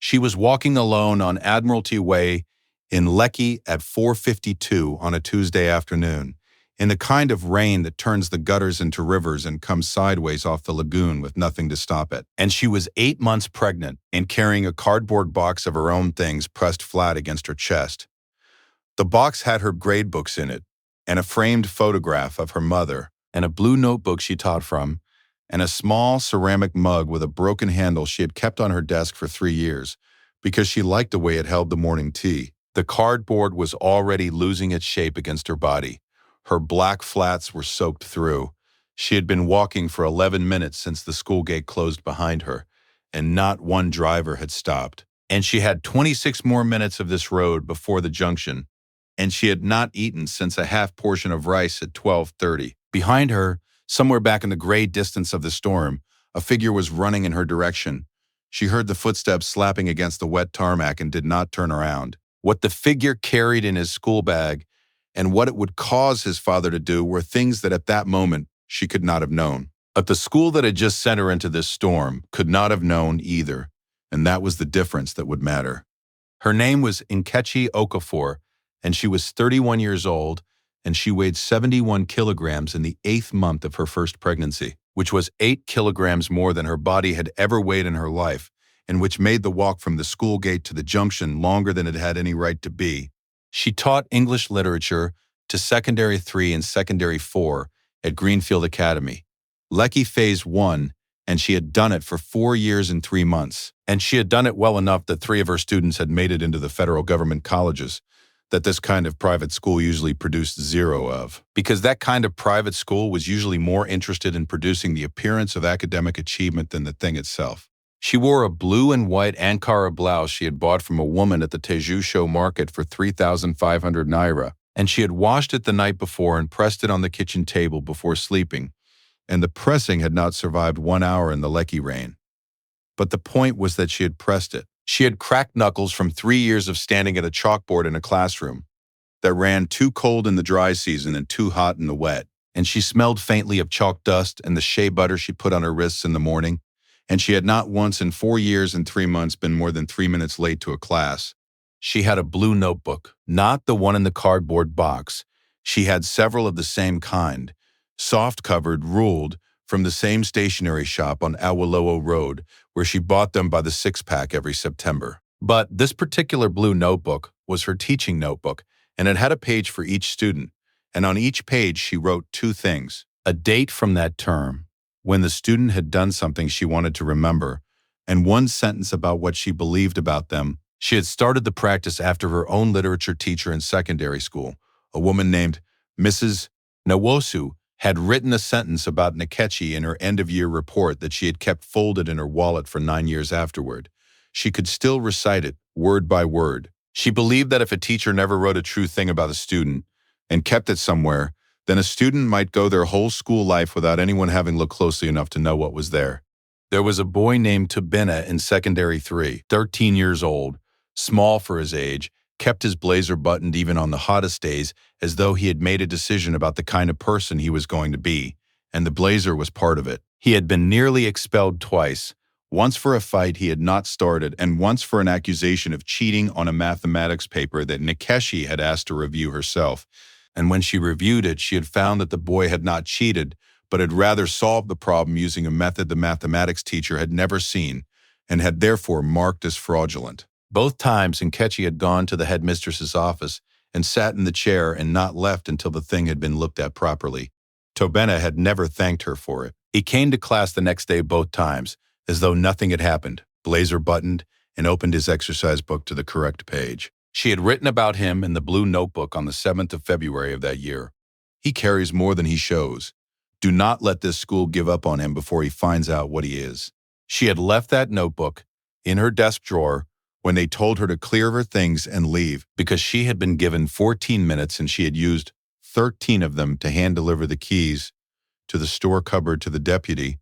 She was walking alone on Admiralty Way in Lekki at 4:52 on a Tuesday afternoon, in the kind of rain that turns the gutters into rivers and comes sideways off the lagoon with nothing to stop it. And she was 8 months pregnant and carrying a cardboard box of her own things pressed flat against her chest. The box had her grade books in it, and a framed photograph of her mother, and a blue notebook she taught from, and a small ceramic mug with a broken handle she had kept on her desk for 3 years because she liked the way it held the morning tea. The cardboard was already losing its shape against her body. Her black flats were soaked through. She had been walking for 11 minutes since the school gate closed behind her, and not one driver had stopped. And she had 26 more minutes of this road before the junction, and she had not eaten since a half portion of rice at 12:30. Behind her, somewhere back in the gray distance of the storm, a figure was running in her direction. She heard the footsteps slapping against the wet tarmac and did not turn around. What the figure carried in his school bag and what it would cause his father to do were things that at that moment she could not have known. But the school that had just sent her into this storm could not have known either, and that was the difference that would matter. Her name was Nkechi Okafor, and she was 31 years old, and she weighed 71 kilograms in the 8th month of her first pregnancy, which was 8 kilograms more than her body had ever weighed in her life, and which made the walk from the school gate to the junction longer than it had any right to be. She taught English literature to Secondary 3 and Secondary 4 at Greenfield Academy, Lekki Phase 1, and she had done it for 4 years and 3 months. And she had done it well enough that 3 of her students had made it into the federal government colleges that this kind of private school usually produced 0 of. Because that kind of private school was usually more interested in producing the appearance of academic achievement than the thing itself. She wore a blue and white Ankara blouse she had bought from a woman at the Teju Show market for 3,500 naira, and she had washed it the night before and pressed it on the kitchen table before sleeping, and the pressing had not survived 1 hour in the Lekki rain. But the point was that she had pressed it. She had cracked knuckles from 3 years of standing at a chalkboard in a classroom that ran too cold in the dry season and too hot in the wet, and she smelled faintly of chalk dust and the shea butter she put on her wrists in the morning, and she had not once in 4 years and 3 months been more than 3 minutes late to a class. She had a blue notebook, not the one in the cardboard box. She had several of the same kind, soft-covered, ruled, from the same stationery shop on Awolowo Road, where she bought them by the 6-pack every September. But this particular blue notebook was her teaching notebook, and it had a page for each student, and on each page she wrote 2 things: a date from that term, when the student had done something she wanted to remember, and 1 sentence about what she believed about them. She had started the practice after her own literature teacher in secondary school, a woman named Mrs. Nwosu, had written a sentence about Nkechi in her end-of-year report that she had kept folded in her wallet for 9 years afterward. She could still recite it, word by word. She believed that if a teacher never wrote a true thing about a student and kept it somewhere, then a student might go their whole school life without anyone having looked closely enough to know what was there. There was a boy named Tobina in Secondary 3, 13 years old, small for his age, kept his blazer buttoned even on the hottest days, as though he had made a decision about the kind of person he was going to be, and the blazer was part of it. He had been nearly expelled twice, once for a fight he had not started, and once for an accusation of cheating on a mathematics paper that Nkechi had asked to review herself. And when she reviewed it, she had found that the boy had not cheated, but had rather solved the problem using a method the mathematics teacher had never seen, and had therefore marked as fraudulent. Both times Nkechi had gone to the headmistress's office and sat in the chair and not left until the thing had been looked at properly. Tobina had never thanked her for it. He came to class the next day both times, as though nothing had happened, blazer buttoned, and opened his exercise book to the correct page. She had written about him in the blue notebook on the 7th of February of that year. He carries more than he shows. Do not let this school give up on him before he finds out what he is. She had left that notebook in her desk drawer when they told her to clear her things and leave, because she had been given 14 minutes and she had used 13 of them to hand-deliver the keys to the store cupboard to the deputy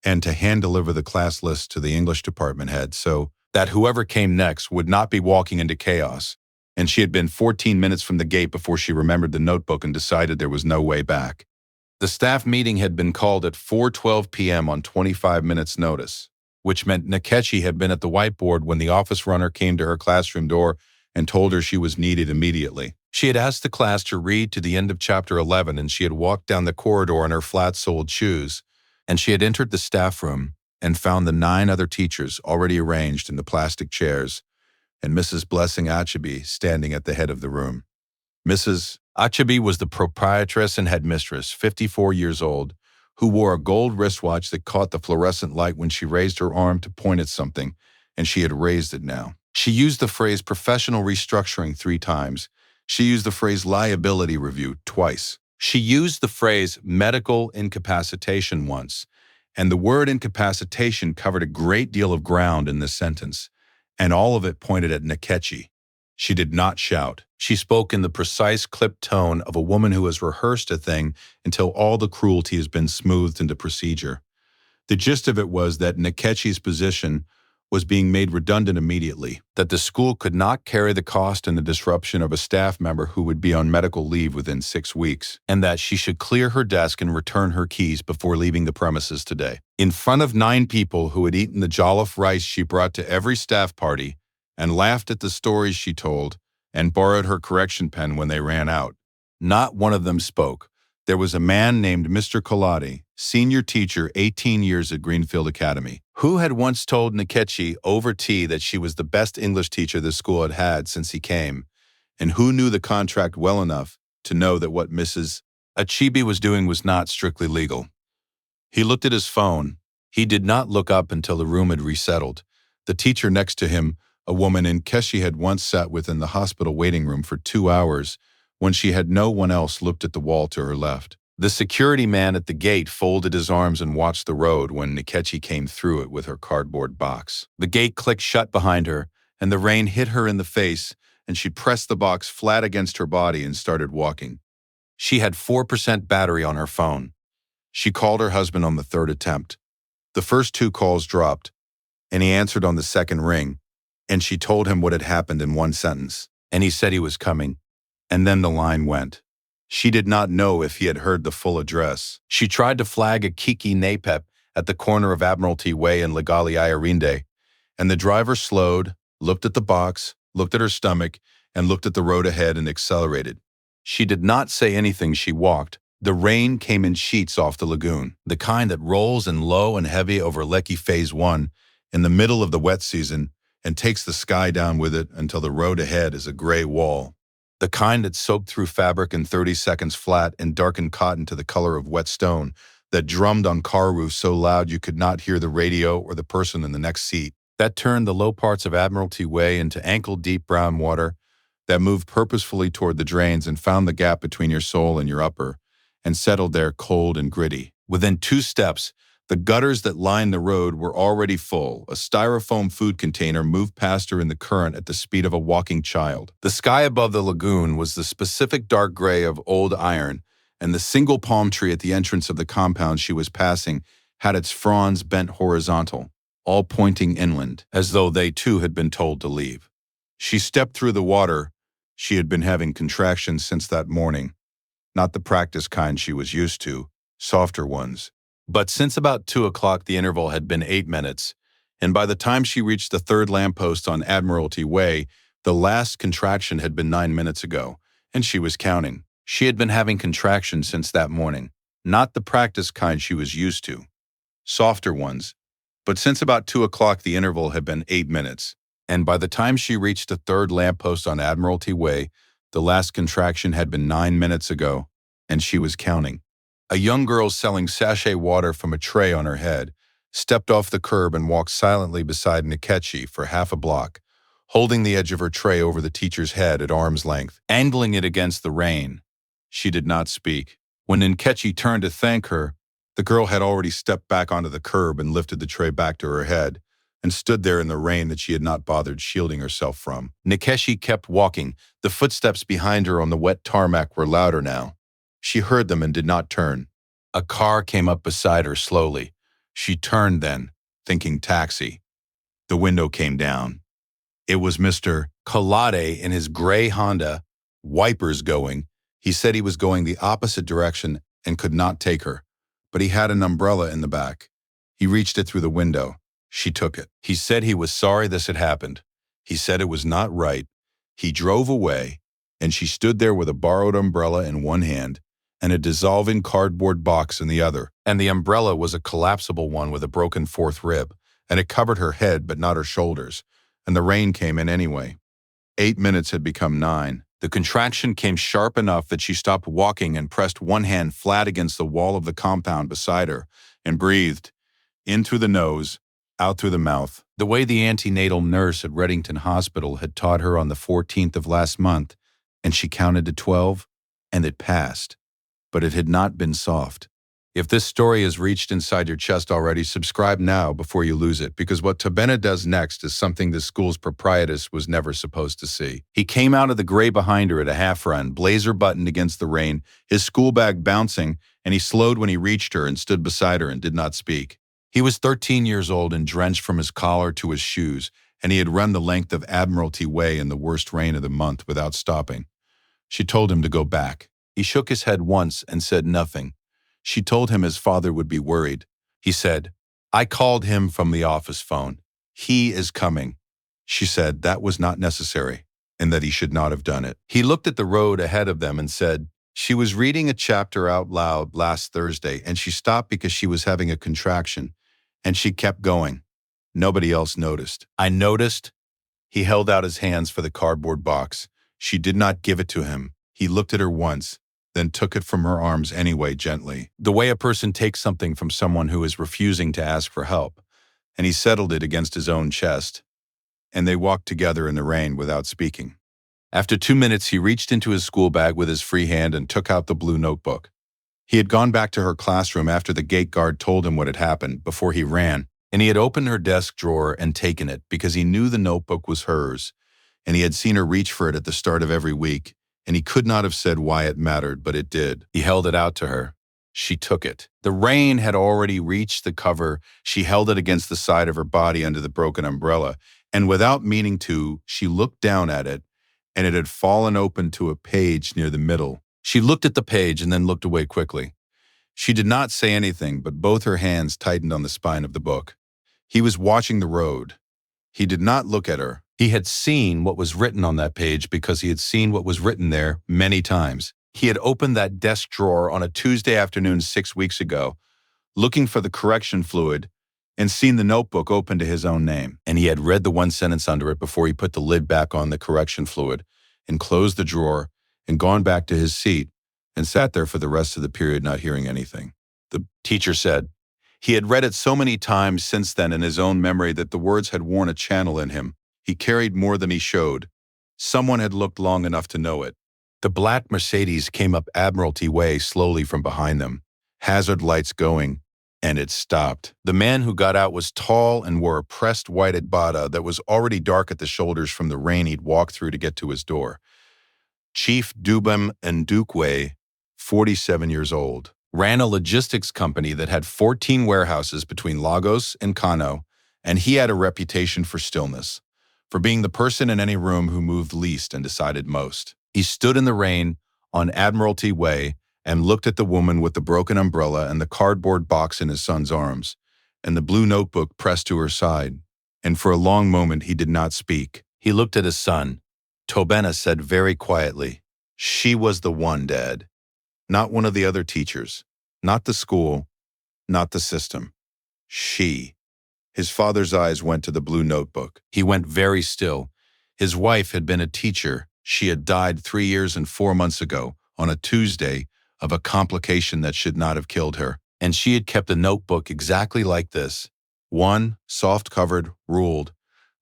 and to hand-deliver the class list to the English department head so that whoever came next would not be walking into chaos. And she had been 14 minutes from the gate before she remembered the notebook and decided there was no way back. The staff meeting had been called at 4:12 p.m. on 25 minutes' notice. which meant Nkechi had been at the whiteboard when the office runner came to her classroom door and told her she was needed immediately. She had asked the class to read to the end of chapter 11, and she had walked down the corridor in her flat-soled shoes, and she had entered the staff room and found the 9 other teachers already arranged in the plastic chairs, and Mrs. Blessing Achaby standing at the head of the room. Mrs. Achaby was the proprietress and headmistress, 54 years old, who wore a gold wristwatch that caught the fluorescent light when she raised her arm to point at something, and she had raised it now. She used the phrase professional restructuring 3 times. She used the phrase liability review twice. She used the phrase medical incapacitation once, and the word incapacitation covered a great deal of ground in this sentence, and all of it pointed at Nkechi. She did not shout. She spoke in the precise, clipped tone of a woman who has rehearsed a thing until all the cruelty has been smoothed into procedure. The gist of it was that Nkechi's position was being made redundant immediately, that the school could not carry the cost and the disruption of a staff member who would be on medical leave within 6 weeks, and that she should clear her desk and return her keys before leaving the premises today. In front of 9 people who had eaten the jollof rice she brought to every staff party, and laughed at the stories she told, and borrowed her correction pen when they ran out. Not one of them spoke. There was a man named Mr. Colati, senior teacher, 18 years at Greenfield Academy, who had once told Nkechi over tea that she was the best English teacher the school had had since he came, and who knew the contract well enough to know that what Mrs. Achaby was doing was not strictly legal. He looked at his phone. He did not look up until the room had resettled. The teacher next to him, a woman Nkechi had once sat with in the hospital waiting room for 2 hours, when she had no one else, looked at the wall to her left. The security man at the gate folded his arms and watched the road when Nkechi came through it with her cardboard box. The gate clicked shut behind her, and the rain hit her in the face, and she pressed the box flat against her body and started walking. She had 4% battery on her phone. She called her husband on the 3rd attempt. The first 2 calls dropped, and he answered on the 2nd ring, and she told him what had happened in 1 sentence, and he said he was coming. And then the line went. She did not know if he had heard the full address. She tried to flag a Kiki Napep at the corner of Admiralty Way and Legali Irinde, and the driver slowed, looked at the box, looked at her stomach, and looked at the road ahead and accelerated. She did not say anything. She walked. The rain came in sheets off the lagoon, the kind that rolls in low and heavy over Lekki Phase 1 in the middle of the wet season and takes the sky down with it until the road ahead is a gray wall. The kind that soaked through fabric in 30 seconds flat and darkened cotton to the color of wet stone, that drummed on car roofs so loud you could not hear the radio or the person in the next seat, that turned the low parts of Admiralty Way into ankle-deep brown water, that moved purposefully toward the drains and found the gap between your sole and your upper, and settled there cold and gritty. Within 2 steps, the gutters that lined the road were already full. A styrofoam food container moved past her in the current at the speed of a walking child. The sky above the lagoon was the specific dark gray of old iron, and the single palm tree at the entrance of the compound she was passing had its fronds bent horizontal, all pointing inland, as though they too had been told to leave. She stepped through the water. She had been having contractions since that morning, not the practice kind she was used to, softer ones. But since about 2 o'clock the interval had been 8 minutes, and by the time she reached the 3rd lamppost on Admiralty Way, the last contraction had been 9 minutes ago, and she was counting. She had been having contractions since that morning, not the practice kind she was used to, softer ones. But since about 2 o'clock the interval had been 8 minutes, and by the time she reached the 3rd lamppost on Admiralty Way, the last contraction had been 9 minutes ago, and she was counting. A young girl selling sachet water from a tray on her head stepped off the curb and walked silently beside Nkechi for half a block, holding the edge of her tray over the teacher's head at arm's length, angling it against the rain. She did not speak. When Nkechi turned to thank her, the girl had already stepped back onto the curb and lifted the tray back to her head, and stood there in the rain that she had not bothered shielding herself from. Nkechi kept walking. The footsteps behind her on the wet tarmac were louder now. She heard them and did not turn. A car came up beside her slowly. She turned then, thinking taxi. The window came down. It was Mr. Colati in his gray Honda, wipers going. He said he was going the opposite direction and could not take her, but he had an umbrella in the back. He reached it through the window. She took it. He said he was sorry this had happened. He said it was not right. He drove away, and she stood there with a borrowed umbrella in one hand and a dissolving cardboard box in the other. And the umbrella was a collapsible one with a broken fourth rib, and it covered her head but not her shoulders, and the rain came in anyway. 8 minutes had become 9. The contraction came sharp enough that she stopped walking and pressed one hand flat against the wall of the compound beside her and breathed, in through the nose, out through the mouth, the way the antenatal nurse at Reddington Hospital had taught her on the 14th of last month, and she counted to 12, and it passed. But it had not been soft. If this story has reached inside your chest already, subscribe now before you lose it, because what Tobena does next is something the school's proprietress was never supposed to see. He came out of the gray behind her at a half-run, blazer buttoned against the rain, his school bag bouncing, and he slowed when he reached her and stood beside her and did not speak. He was 13 years old and drenched from his collar to his shoes, and he had run the length of Admiralty Way in the worst rain of the month without stopping. She told him to go back. He shook his head once and said nothing. She told him his father would be worried. He said, "I called him from the office phone. He is coming." She said that was not necessary and that he should not have done it. He looked at the road ahead of them and said, "She was reading a chapter out loud last Thursday and she stopped because she was having a contraction, and she kept going. Nobody else noticed. I noticed." He held out his hands for the cardboard box. She did not give it to him. He looked at her once, then took it from her arms anyway, gently, the way a person takes something from someone who is refusing to ask for help, and he settled it against his own chest, and they walked together in the rain without speaking. After 2 minutes, he reached into his school bag with his free hand and took out the blue notebook. He had gone back to her classroom after the gate guard told him what had happened before he ran, and he had opened her desk drawer and taken it because he knew the notebook was hers, and he had seen her reach for it at the start of every week, and he could not have said why it mattered, but it did. He held it out to her. She took it. The rain had already reached the cover. She held it against the side of her body under the broken umbrella, and without meaning to, she looked down at it, and it had fallen open to a page near the middle. She looked at the page and then looked away quickly. She did not say anything, but both her hands tightened on the spine of the book. He was watching the road. He did not look at her. He had seen what was written on that page because he had seen what was written there many times. He had opened that desk drawer on a Tuesday afternoon 6 weeks ago, looking for the correction fluid, and seen the notebook open to his own name. And he had read the one sentence under it before he put the lid back on the correction fluid and closed the drawer and gone back to his seat and sat there for the rest of the period not hearing anything. The teacher said he had read it so many times since then in his own memory that the words had worn a channel in him. He carried more than he showed. Someone had looked long enough to know it. The black Mercedes came up Admiralty Way slowly from behind them, hazard lights going, and it stopped. The man who got out was tall and wore a pressed white Adbada that was already dark at the shoulders from the rain he'd walked through to get to his door. Chief Dubem Ndukwe, 47 years old, ran a logistics company that had 14 warehouses between Lagos and Kano, and he had a reputation for stillness, for being the person in any room who moved least and decided most. He stood in the rain on Admiralty Way and looked at the woman with the broken umbrella and the cardboard box in his son's arms, and the blue notebook pressed to her side, and for a long moment he did not speak. He looked at his son. Tobena said very quietly, "She was the one, Dad. Not one of the other teachers, not the school, not the system. She." His father's eyes went to the blue notebook. He went very still. His wife had been a teacher. She had died 3 years and 4 months ago, on a Tuesday, of a complication that should not have killed her. And she had kept a notebook exactly like this. One, soft-covered, ruled.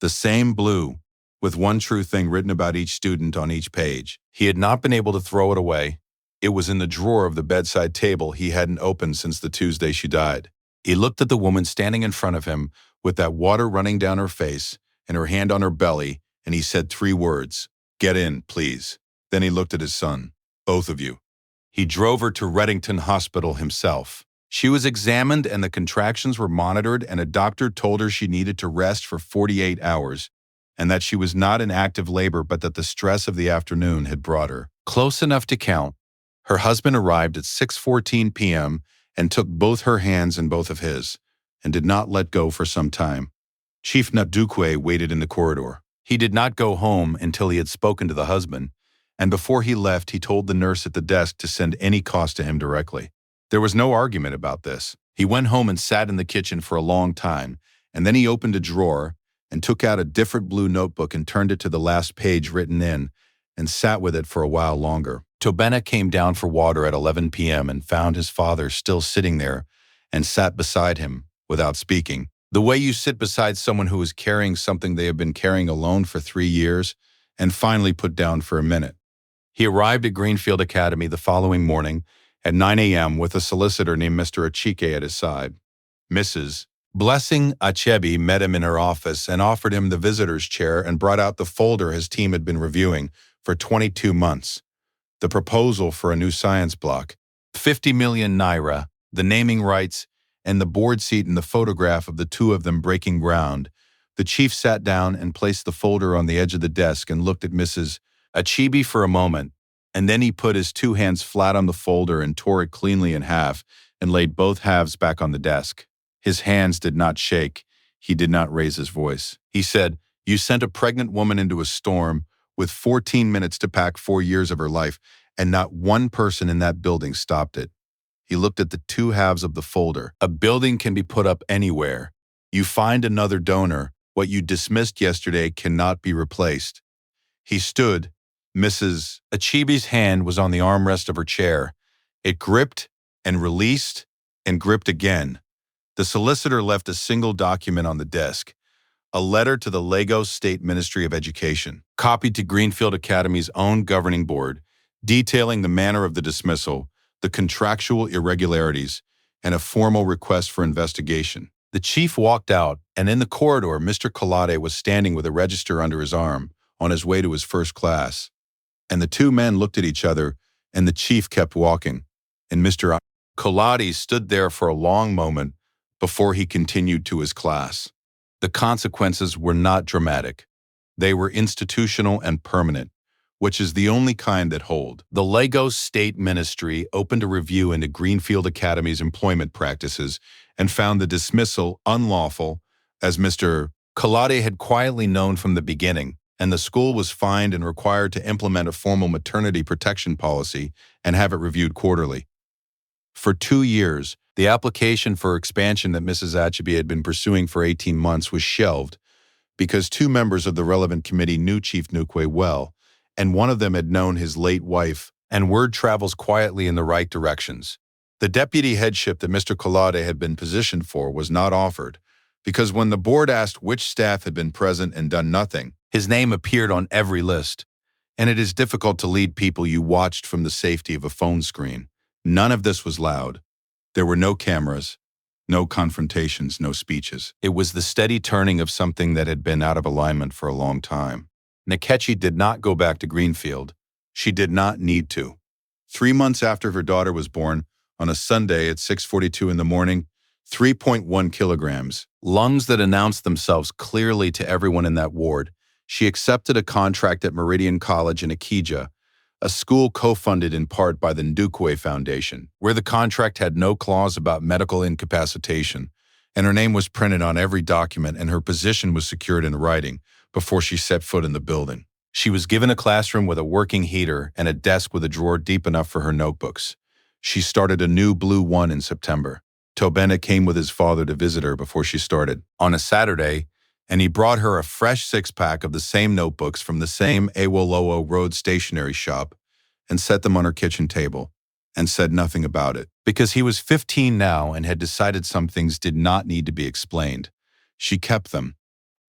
The same blue, with one true thing written about each student on each page. He had not been able to throw it away. It was in the drawer of the bedside table he hadn't opened since the Tuesday she died. He looked at the woman standing in front of him with that water running down her face and her hand on her belly, and he said 3 words, "Get in, please." Then he looked at his son. "Both of you." He drove her to Reddington Hospital himself. She was examined and the contractions were monitored, and a doctor told her she needed to rest for 48 hours and that she was not in active labor but that the stress of the afternoon had brought her close enough to count. Her husband arrived at 6:14 p.m. and took both her hands in both of his and did not let go for some time. Chief Ndukwe waited in the corridor. He did not go home until he had spoken to the husband, and before he left, he told the nurse at the desk to send any cost to him directly. There was no argument about this. He went home and sat in the kitchen for a long time, and then he opened a drawer and took out a different blue notebook and turned it to the last page written in, and sat with it for a while longer. Tobena came down for water at 11 p.m. and found his father still sitting there and sat beside him without speaking. The way you sit beside someone who is carrying something they have been carrying alone for 3 years and finally put down for a minute. He arrived at Greenfield Academy the following morning at 9 a.m. with a solicitor named Mr. Achike at his side. Mrs. Blessing Achebe met him in her office and offered him the visitor's chair and brought out the folder his team had been reviewing for 22 months. The proposal for a new science block, 50 million naira, the naming rights, and the board seat and the photograph of the two of them breaking ground. The chief sat down and placed the folder on the edge of the desk and looked at Mrs. Achebe for a moment, and then he put his 2 hands flat on the folder and tore it cleanly in half and laid both halves back on the desk. His hands did not shake. He did not raise his voice. He said, "You sent a pregnant woman into a storm with 14 minutes to pack 4 years of her life, and not one person in that building stopped it." He looked at the 2 halves of the folder. A building can be put up anywhere. You find another donor. What you dismissed yesterday cannot be replaced. He stood. Mrs. Achebe's hand was on the armrest of her chair. It gripped and released and gripped again. The solicitor left a single document on the desk, a letter to the Lagos State Ministry of Education, copied to Greenfield Academy's own governing board, detailing the manner of the dismissal, the contractual irregularities, and a formal request for investigation. The chief walked out, and in the corridor, Mr. Kolade was standing with a register under his arm, on his way to his first class. And the 2 men looked at each other, and the chief kept walking. And Mr. Kolade stood there for a long moment before he continued to his class. The consequences were not dramatic. They were institutional and permanent, which is the only kind that hold. The Lagos State Ministry opened a review into Greenfield Academy's employment practices and found the dismissal unlawful, as Mr. Kolade had quietly known from the beginning, and the school was fined and required to implement a formal maternity protection policy and have it reviewed quarterly. For 2 years, the application for expansion that Mrs. Achebe had been pursuing for 18 months was shelved because 2 members of the relevant committee knew Chief Ndukwe well, and one of them had known his late wife, and word travels quietly in the right directions. The deputy headship that Mr. Kolade had been positioned for was not offered, because when the board asked which staff had been present and done nothing, his name appeared on every list, and it is difficult to lead people you watched from the safety of a phone screen. None of this was loud. There were no cameras, no confrontations, no speeches. It was the steady turning of something that had been out of alignment for a long time. Nkechi did not go back to Greenfield. She did not need to. 3 months after her daughter was born, on a Sunday at 6:42 in the morning, 3.1 kilograms, lungs that announced themselves clearly to everyone in that ward, she accepted a contract at Meridian College in Ikija, a school co-funded in part by the Ndukwe Foundation, where the contract had no clause about medical incapacitation, and her name was printed on every document and her position was secured in writing before she set foot in the building. She was given a classroom with a working heater and a desk with a drawer deep enough for her notebooks. She started a new blue one in September. Tobena came with his father to visit her before she started on a Saturday, and he brought her a fresh 6-pack of the same notebooks from the same Awolowo Road stationery shop and set them on her kitchen table and said nothing about it. Because he was 15 now and had decided some things did not need to be explained, she kept them.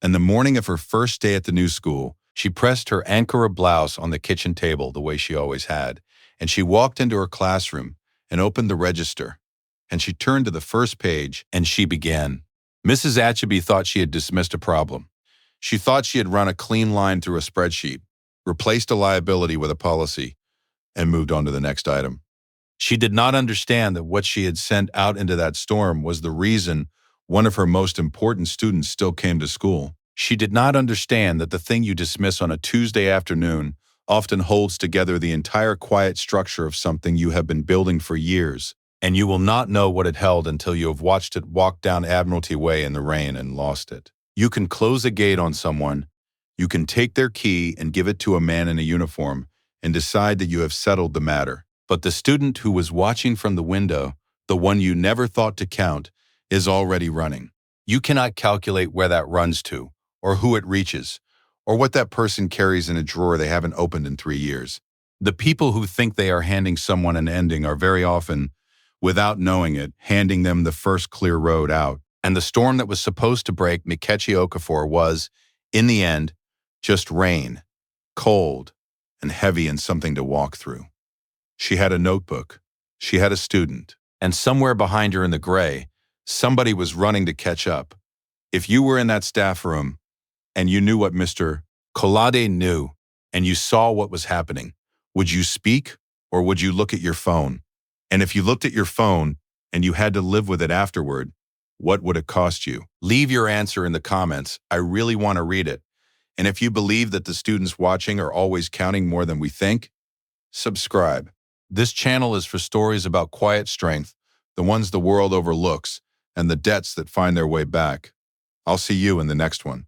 And the morning of her first day at the new school, she pressed her Ankara blouse on the kitchen table the way she always had, and she walked into her classroom and opened the register, and she turned to the first page, and she began. Mrs. Achebe thought she had dismissed a problem. She thought she had run a clean line through a spreadsheet, replaced a liability with a policy, and moved on to the next item. She did not understand that what she had sent out into that storm was the reason one of her most important students still came to school. She did not understand that the thing you dismiss on a Tuesday afternoon often holds together the entire quiet structure of something you have been building for years, and you will not know what it held until you have watched it walk down Admiralty Way in the rain and lost it. You can close a gate on someone, you can take their key and give it to a man in a uniform and decide that you have settled the matter. But the student who was watching from the window, the one you never thought to count, is already running. You cannot calculate where that runs to, or who it reaches, or what that person carries in a drawer they haven't opened in 3 years. The people who think they are handing someone an ending are very often, without knowing it, handing them the first clear road out. And the storm that was supposed to break Mikechi Okafor was, in the end, just rain, cold, and heavy and something to walk through. She had a notebook, she had a student, and somewhere behind her in the gray, somebody was running to catch up. If you were in that staff room, and you knew what Mr. Kolade knew, and you saw what was happening, would you speak or would you look at your phone? And if you looked at your phone and you had to live with it afterward, what would it cost you? Leave your answer in the comments. I really want to read it. And if you believe that the students watching are always counting more than we think, subscribe. This channel is for stories about quiet strength, the ones the world overlooks, and the debts that find their way back. I'll see you in the next one.